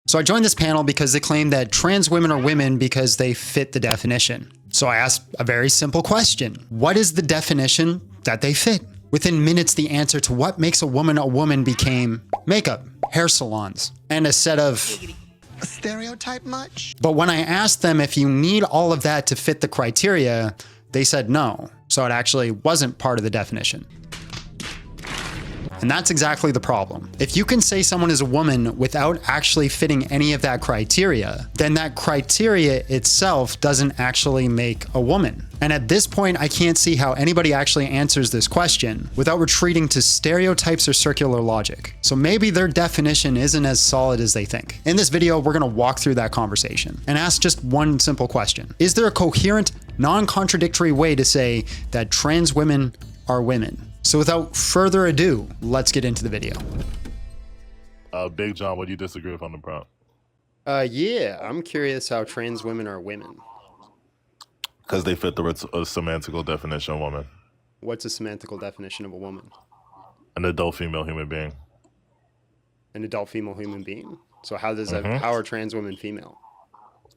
So I joined this panel because they claim that trans women are women because they fit the definition. So I asked a very simple question. What is the definition that they fit? Within minutes, the answer to what makes a woman became makeup, hair salons, and a set of... A stereotype much? But when I asked them if you need all of that to fit the criteria, they said no. So it actually wasn't part of the definition. And that's exactly the problem. If you can say someone is a woman without actually fitting any of that criteria, then that criteria itself doesn't actually make a woman. And at this point, I can't see how anybody actually answers this question without retreating to stereotypes or circular logic. So maybe their definition isn't as solid as they think. In this video, we're gonna walk through that conversation and ask just one simple question. Is there a coherent, non-contradictory way to say that trans women are women? So without further ado, let's get into the video. Big John, what do you disagree with on the prompt? Yeah, I'm curious how trans women are women. Because they fit the semantical definition of woman. What's a semantical definition of a woman? An adult female human being. An adult female human being? So how does that, how are trans women female?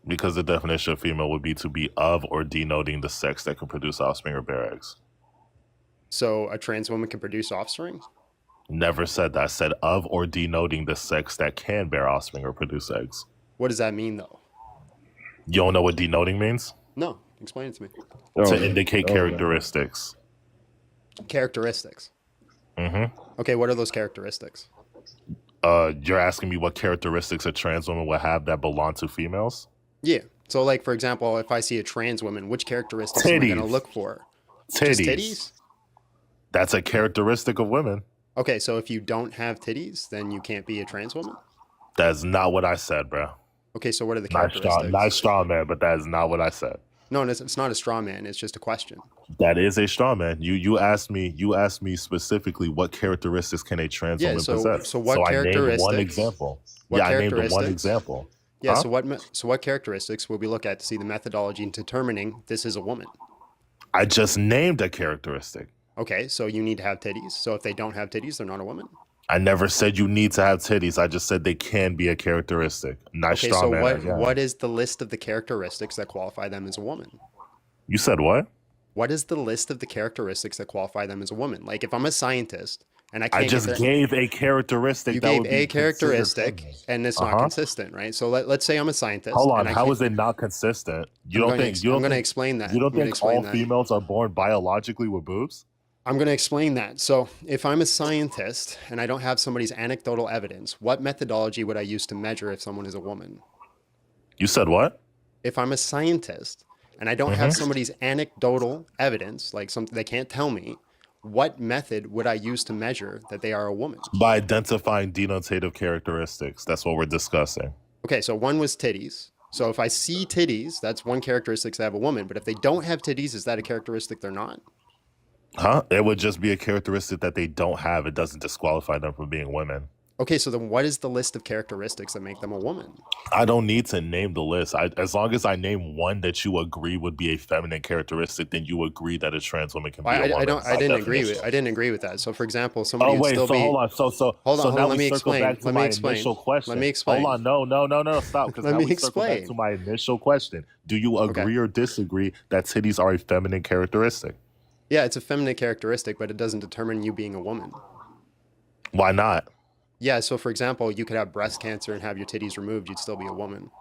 Because the definition of female would be to be of or denoting the sex that can produce offspring or bear eggs. So a trans woman can produce offspring? Never said that. I said of or denoting the sex that can bear offspring or produce eggs. What does that mean though? You don't know what denoting means? No, explain it to me. To indicate characteristics. Characteristics? Okay, what are those characteristics? You're asking me what characteristics a trans woman would have that belong to females? Yeah. So like, for example, if I see a trans woman, which characteristics am I going to look for? Titties. Just titties? That's a characteristic of women. Okay, so if you don't have titties, then you can't be a trans woman? That's not what I said, bro. Okay, so what are the characteristics? Not straw man, but that is not what I said. No, it's not a straw man. It's just a question. That is a straw man. You asked me specifically what characteristics can a trans woman possess. So what characteristics? I named one example. I named one example. Yeah. Huh? So what characteristics will we look at to see the methodology in determining this is a woman? I just named a characteristic. Okay, so you need to have titties. So if they don't have titties, they're not a woman. I never said you need to have titties. I just said they can be a characteristic. Nice straw man. So what is the list of the characteristics that qualify them as a woman? You said what? What is the list of the characteristics that qualify them as a woman? Like if I'm a scientist and I just gave a characteristic. You gave a characteristic and it's not consistent, right? So let's say I'm a scientist. Hold on, how is it not consistent? I'm going to explain that. You don't think all females are born biologically with boobs? I'm going to explain that. So if I'm a scientist and I don't have somebody's anecdotal evidence, what methodology would I use to measure if someone is a woman? You said what? If I'm a scientist and I don't have somebody's anecdotal evidence, like something they can't tell me, what method would I use to measure that they are a woman? By identifying denotative characteristics. That's what we're discussing. Okay, so one was titties. So if I see titties, that's one characteristic to have a woman. But if they don't have titties, is that a characteristic they're not? Huh? It would just be a characteristic that they don't have. It doesn't disqualify them from being women. Okay, so then what is the list of characteristics that make them a woman? I don't need to name the list. As long as I name one that you agree would be a feminine characteristic, then you agree that a trans woman can be a woman. I didn't agree with that. So for example, somebody would still be... hold on. Hold on, let me explain. Let me explain. Hold on, no, stop. Because let me explain. Back to my initial question. Do you agree or disagree that titties are a feminine characteristic? Yeah, it's a feminine characteristic, but it doesn't determine you being a woman. Why not? Yeah, so for example, you could have breast cancer and have your titties removed, you'd still be a woman.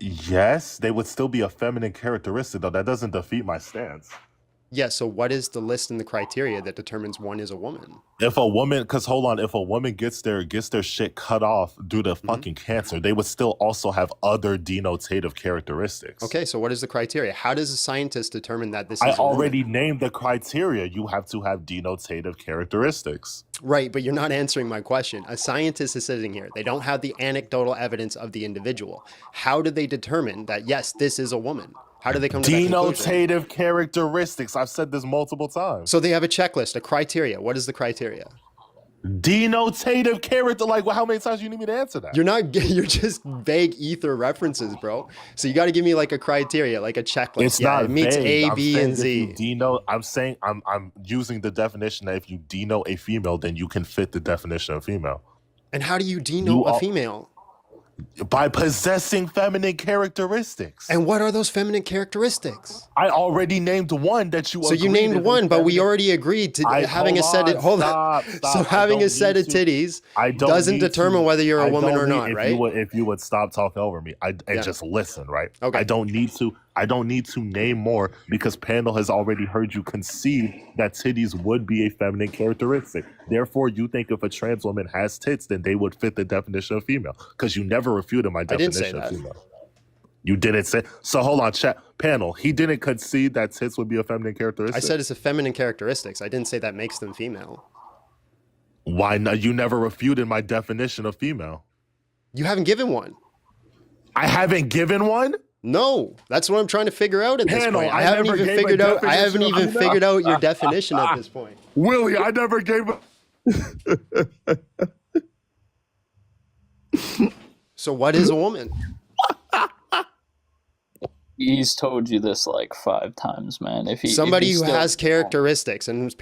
Yes, they would still be a feminine characteristic, though. That doesn't defeat my stance. Yeah, so what is the list and the criteria that determines one is a woman? If a woman, because hold on, if a woman gets their shit cut off due to fucking cancer, they would still also have other denotative characteristics. Okay, so what is the criteria? How does a scientist determine that this is a woman? I already named the criteria. You have to have denotative characteristics. Right, but you're not answering my question. A scientist is sitting here. They don't have the anecdotal evidence of the individual. How do they determine that, yes, this is a woman? How do they come to that conclusion? Denotative characteristics. I've said this multiple times. So they have a checklist, a criteria. What is the criteria? Denotative character. Like, well, how many times do you need me to answer that? You're just vague ether references, bro. So you got to give me like a criteria, like a checklist. It's not it meets vague. A, B, and Z. I'm using the definition that if you denote a female, then you can fit the definition of female. And how do you You denote a are female? by possessing feminine characteristics. And what are those feminine characteristics? I already named one that you. So you agreed named is a one, but we feminine- already agreed to having a set. Hold on, Hold on. stop. So I having a don't set need of to- titties I don't doesn't need determine to- whether you're a I woman don't or need- not, if right? if you would stop talking over me, and Yeah. just listen, right? Okay. I don't need to name more because Panel has already heard you concede that titties would be a feminine characteristic. Therefore, you think if a trans woman has tits, then they would fit the definition of female because you never refuted my didn't say definition of that. female. You didn't say. So hold on, chat Panel. He didn't concede that tits would be a feminine characteristic. I said it's a feminine characteristics. I didn't say that makes them female. Why not? You never refuted my definition of female. You haven't given one. I haven't given one. No, that's what I'm trying to figure out at this Panel, point. I I haven't never even gave a figured out. I definition haven't of even female. figured out your definition at this point. Willie, I never gave a. So what is a woman? He's told you this like 5 times, man. If he Somebody if who he's still- has characteristics, and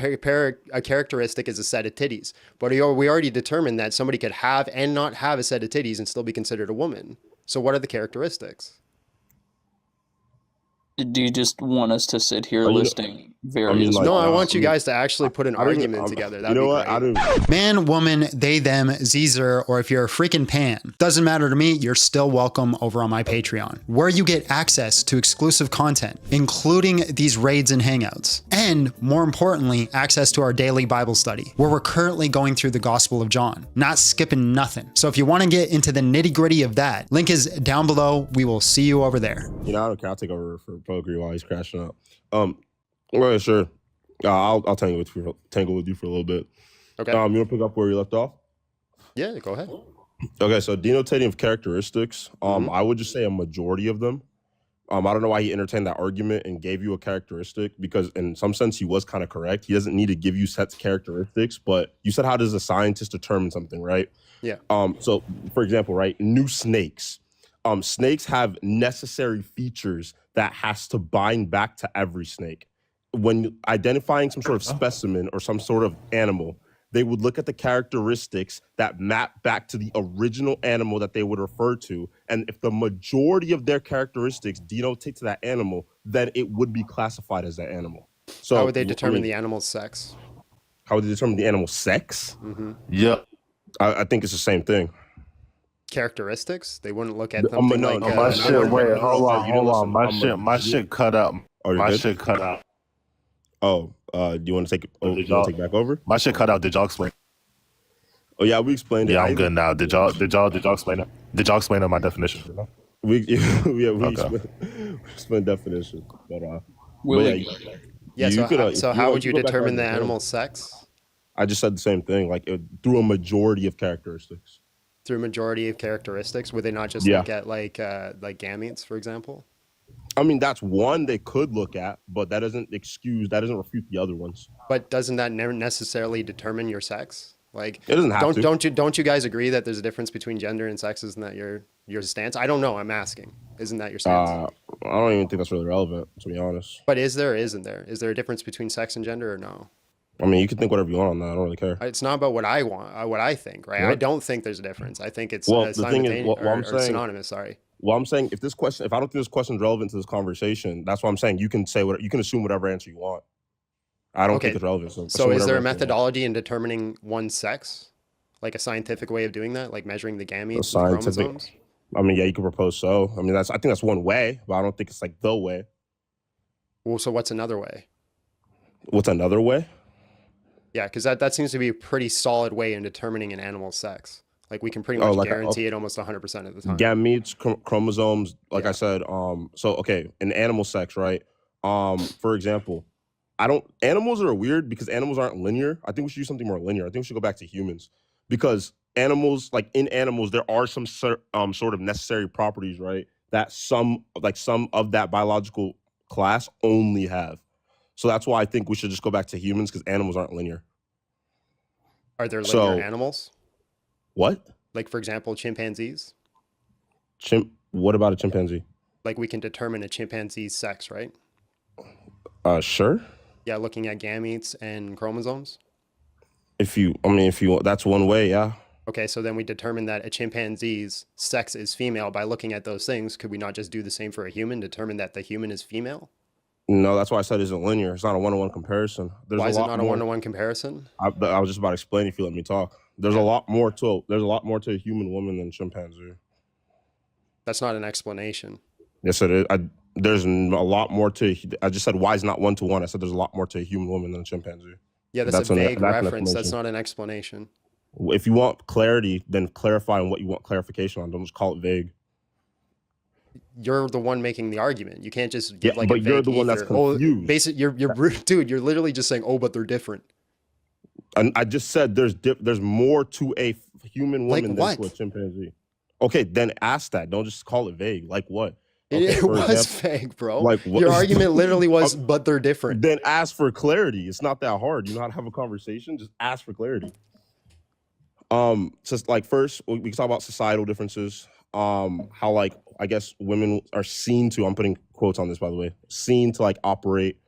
a characteristic is a set of titties. But we already determined that somebody could have and not have a set of titties and still be considered a woman. So what are the characteristics? Do you just want us to sit here you- listing various? like- No, I no, want you guys to actually put an I don't even- argument together. That'd You know be what? great. I don't. Man, woman, they, them, Zer, or if you're a freaking pan, doesn't matter to me, you're still welcome over on my Patreon, where you get access to exclusive content, including these raids and hangouts. And more importantly, access to our daily Bible study, where we're currently going through the Gospel of John, not skipping nothing. So if you want to get into the nitty gritty of that, link is down below. We will see you over there. You know, I don't care. I'll take over for Poker while he's crashing up. Well, sure. I'll tangle with you for a little bit. Okay. You want to pick up where you left off? Yeah, go ahead. Okay, so denotating of characteristics, Mm-hmm. I would just say a majority of them. I don't know why he entertained that argument and gave you a characteristic because in some sense he was kind of correct. He doesn't need to give you set characteristics, but you said how does a scientist determine something, right? Yeah. So for example, right, new snakes. Snakes have necessary features that has to bind back to every snake. When identifying some sort of specimen or some sort of animal, they would look at the characteristics that map back to the original animal that they would refer to. And if the majority of their characteristics denotate to that animal, then it would be classified as that animal. So How would they determine the animal's sex? How would they determine the animal's sex? Yep. I think it's the same thing. Characteristics? They wouldn't look at No, something no, like no, My no, shit. no, Wait, no, hold no, on, you don't hold on. listen. My shit cut out. Are you My good? shit cut out. Oh, do you want to take? Oh, Did you want y'all- to take back over? My shit cut out. Did y'all explain? Oh yeah, we explained it. Yeah, I I'm even- good now. Did y'all explain it? Did y'all explain my definition? We Okay. explained definition, but Willie, Yeah, you so, could, so you how know, would you go back determine on the the show. animal's sex? I just said the same thing, like through a majority of characteristics. Through majority of characteristics? Would they not just Yeah. look at like gametes, for example? I mean, that's one they could look at, but that doesn't refute the other ones. But doesn't that never necessarily determine your sex? Like, It doesn't have to. don't you guys agree that there's a difference between gender and sex? Isn't that your stance? I don't know. I'm asking. Isn't that your stance? I don't even think that's really relevant, to be honest. But is there or isn't there? Is there a difference between sex and gender or no? I mean, you can think whatever you want on that. I don't really care. It's not about what I want, what I think, right? I What? don't think there's a difference. I think it's Well, the thing is, what I'm or saying- synonymous. Sorry. Well, I'm saying if I don't think this question is relevant to this conversation, that's why I'm saying you can assume whatever answer you want. I don't Okay. think it's relevant. So assume is there a whatever answer you want. methodology in determining one's sex? Like a scientific way of doing that, like measuring the gametes, with scientific- chromosomes? I mean, yeah, you could propose so. I mean, I think that's one way, but I don't think it's like the way. Well, so what's another way? What's another way? Yeah, because that seems to be a pretty solid way in determining an animal's sex. Like we can pretty Oh, much like guarantee it almost 100% of the time. Gametes, chromosomes, like Yeah. I said. So okay, in animal sex, right? For example, animals are weird because animals aren't linear. I think we should use something more linear. I think we should go back to humans because animals, like in animals, there are some sort of necessary properties, right? That some of that biological class only have. So that's why I think we should just go back to humans because animals aren't linear. Are there linear So- animals? What? Like, for example, chimpanzees? What about a chimpanzee? Like we can determine a chimpanzee's sex, right? Sure. Yeah, looking at gametes and chromosomes. If you, that's one way, yeah. Okay, so then we determine that a chimpanzee's sex is female by looking at those things. Could we not just do the same for a human, determine that the human is female? No, that's why I said it isn't linear. It's not a one-to-one comparison. There's Why a is it lot not a more. one-to-one comparison? I was just about to explain if you let me talk. There's a lot more to a human woman than chimpanzee. That's not an explanation. Yes, it is. There's a lot more to. I just said why is not 1-to-1. I said there's a lot more to a human woman than a chimpanzee. Yeah, that's a an- vague that's an reference. That's explanation. not an explanation. If you want clarity, then clarify on what you want clarification on. Don't just call it vague. You're the one making the argument. You can't just give Yeah, like but a you're vague the one that's ether. Oh, confused. basically, dude. You're literally just saying, "Oh, but they're different." And I just said there's more to a human Like woman than to a what? chimpanzee. Okay, then ask that. Don't just call it vague. Like what? It, Okay, it for was example, fake, bro. like what- Your argument literally was, "But they're different." then ask for clarity. It's not that hard. You know how to have a conversation. Just ask for clarity. So like first we can talk about societal differences. How like I guess women are seen to. I'm putting quotes on this by the way. Seen to like operate.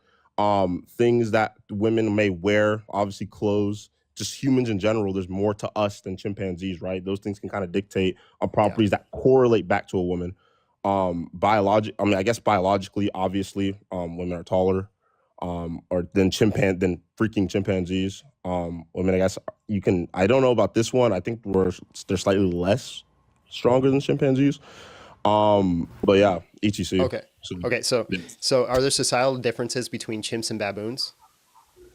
Things that women may wear. Obviously clothes. Just humans in general. There's more to us than chimpanzees, right? Those things can kind of dictate on properties that correlate back to a woman. I guess biologically, obviously, women are taller, than freaking chimpanzees. Women, I guess I don't know about this one. I think they're slightly less stronger than chimpanzees. But yeah, etc. Okay. Okay. So are there societal differences between chimps and baboons?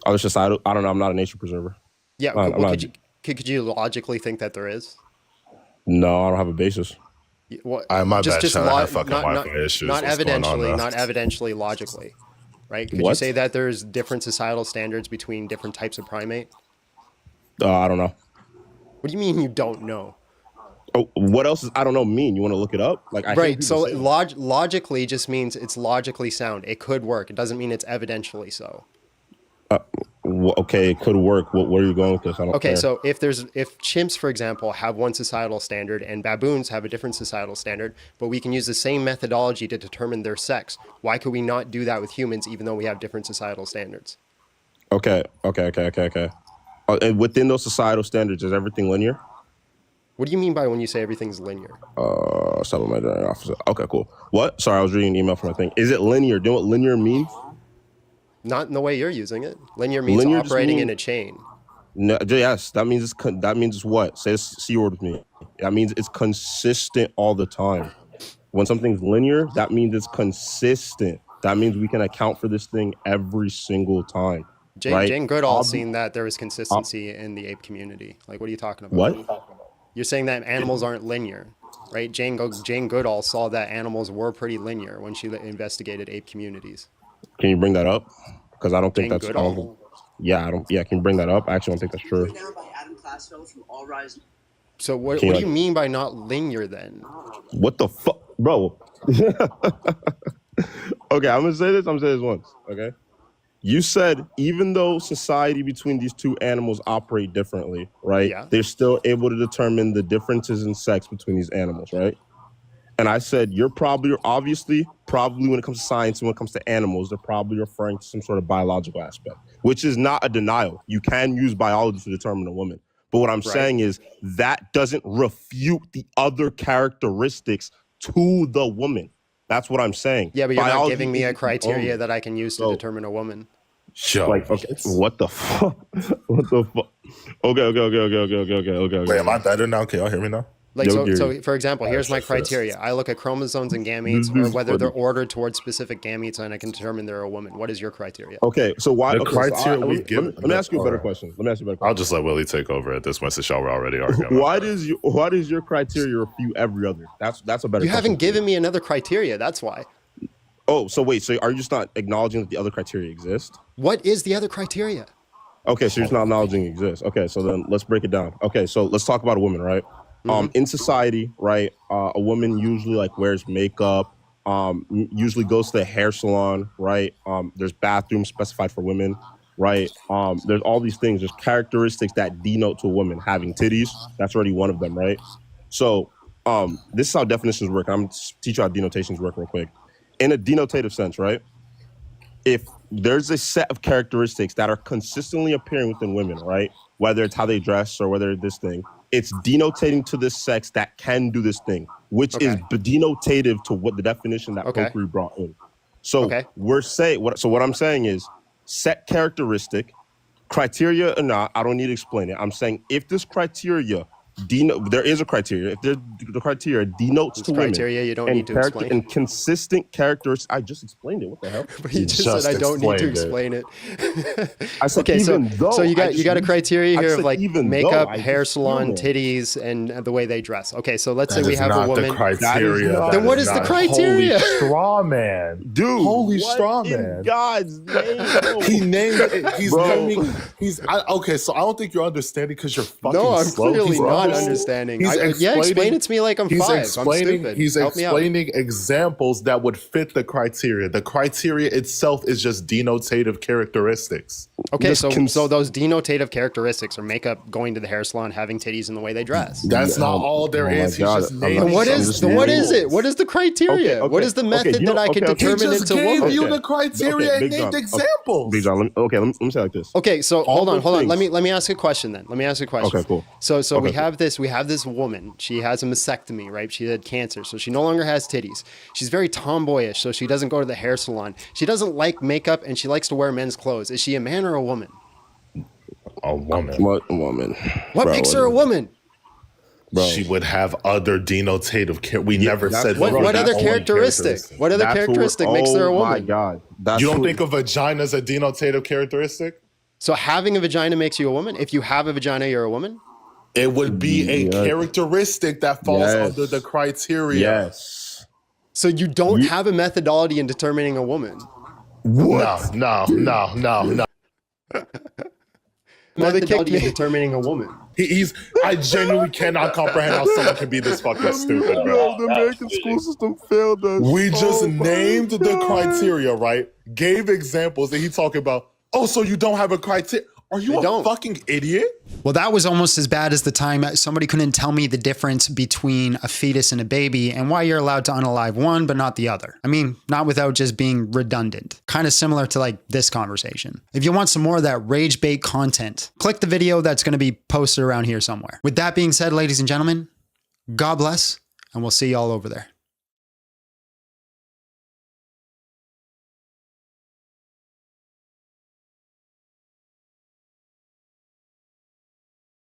Other societal, I don't know. I'm not a nature preserver. Yeah. I'm not- Could you logically think that there is? No, I don't have a basis. What? My bad, Sean. I have fucking not, Wi-Fi issues. not What's going on, evidentially, bro? not evidentially, logically, right? Could you What? say that there's different societal standards between different types of primate? I don't know. What do you mean you don't know? Oh, what else is I don't know mean? You want to look it up? Like I hear Right. people So say- logically just means it's logically sound. It could work. It doesn't mean it's evidentially so. okay, it could work. Where are you going with this? I don't Okay, care. so if chimps, for example, have one societal standard and baboons have a different societal standard, but we can use the same methodology to determine their sex, why could we not do that with humans even though we have different societal standards? Okay. And within those societal standards, is everything linear? What do you mean by when you say everything's linear? Supplementary officer. Okay, cool. What? Sorry, I was reading an email from my thing. Is it linear? Do you know what linear means? Not in the way you're using it. Linear means Linear just operating in mean- a chain. No, yes, that means it's what? Say this C word with me. That means it's consistent all the time. When something's linear, that means it's consistent. That means we can account for this thing every single time. right? Jane Goodall Ob- seen that there was consistency in the ape community. Like, what are you talking about? What? You're saying that animals aren't linear, right? Jane Goodall saw that animals were pretty linear when she investigated ape communities. Can you bring that up? Because I don't think Jane that's. Goodall? Yeah, I don't. Yeah, can you bring that up? I actually don't think that's true. Down by Adam Classfeld from All Rise. So what Can you, do you like- mean by not linear then? What the fuck, bro? Okay, I'm gonna say this once. Okay, you said even though society between these two animals operate differently, right? Yeah. They're still able to determine the differences in sex between these animals, right? And I said you're probably when it comes to science and when it comes to animals, they're probably referring to some sort of biological aspect, which is not a denial. You can use biology to determine a woman. But what I'm saying is that doesn't refute the other characteristics to the woman. That's what I'm saying. Yeah, but you're not Biology giving me a isn't criteria only- that I can use to Oh. determine a woman. Yo, Like, okay, what the fuck? What the fuck? Okay. wait, am I better now? Can y'all hear me now? Like, Yo, so Gary. for example, here's my That's just- criteria. I look at chromosomes and gametes, This or is whether they're funny. ordered towards specific gametes, and I can determine they're a woman. What is your criteria? Okay, so why? The okay, so criteria let we me- give- let me ask you a better Alright. question. I'll just let Willie take over at this point since y'all were already arguing. Why does your criteria refute every other? That's a better. You question. haven't given me another criteria. That's why. Oh, so wait. So are you just not acknowledging that the other criteria exist? What is the other criteria? Okay, so you're just not acknowledging it exists. Okay, so then let's break it down. Okay, so let's talk about a woman, right? In society, right, a woman usually like wears makeup, usually goes to the hair salon, right? There's bathrooms specified for women, right? There's all these things. There's characteristics that denote to a woman having titties. That's already one of them, right? So this is how definitions work. I'm gonna teach you how denotations work real quick. In a denotative sense, right? If there's a set of characteristics that are consistently appearing within women, right? Whether it's how they dress or whether it's this thing, it's denotating to this sex that can do this thing, which is denotative to what the definition that Kokiri brought in. So what I'm saying is set characteristic, criteria or not, I don't need to explain it. I'm saying if this criteria there is a criteria. If the criteria denotes to women, you don't need to explain. And consistent characteristics. I just explained it. What the hell? But you just said I don't need to explain it. I said so you got a criteria here of like makeup, hair hair salon, titties, and the way they dress. Okay, so let's say That we is have not a woman. The criteria. Then what is the criteria? Holy straw man, dude. Holy what straw in man. God's name. He named it. He's naming. Okay, so I don't think you're understanding because you're fucking No, I'm slow. clearly not understanding. Explain it to me like I'm 5. I'm stupid. He's Help me out. explaining examples that would fit the criteria. The criteria itself is just denotative characteristics. Okay, so those denotative characteristics are makeup, going to the hair salon, having titties, and the way they dress. That's not all there is. He's just naming. What is it? What is the criteria? What is the method that I can determine it's a woman? He just gave you the criteria and named examples. Big John, let me say it like this. Okay, so hold on. Let me ask a question then. Okay, cool. So we have this woman. She has a mastectomy, right? She had cancer, so she no longer has titties. She's very tomboyish, so she doesn't go to the hair salon. She doesn't like makeup, and she likes to wear men's clothes. Is she a man or a woman? A woman. What woman? What makes her a woman? Bro. She would have other denotative. We never said what other characteristic? What other characteristic makes her a woman? Oh my God! You don't think a vagina as a denotative characteristic? So having a vagina makes you a woman? If you have a vagina, you're a woman? It would be a characteristic that falls under the criteria. Yes. So you don't have a methodology in determining a woman? What? No. Methodology in determining a woman. I genuinely cannot comprehend how someone can be this fucking stupid, bro. The American school system failed us. We just named the criteria, right? Gave examples, and he talking about, so you don't have a criteria. Are you a fucking idiot? Well, that was almost as bad as the time somebody couldn't tell me the difference between a fetus and a baby and why you're allowed to unalive one but not the other. I mean, not without just being redundant. Kind of similar to like this conversation. If you want some more of that rage bait content, click the video that's going to be posted around here somewhere. With that being said, ladies and gentlemen, God bless, and we'll see y'all over there.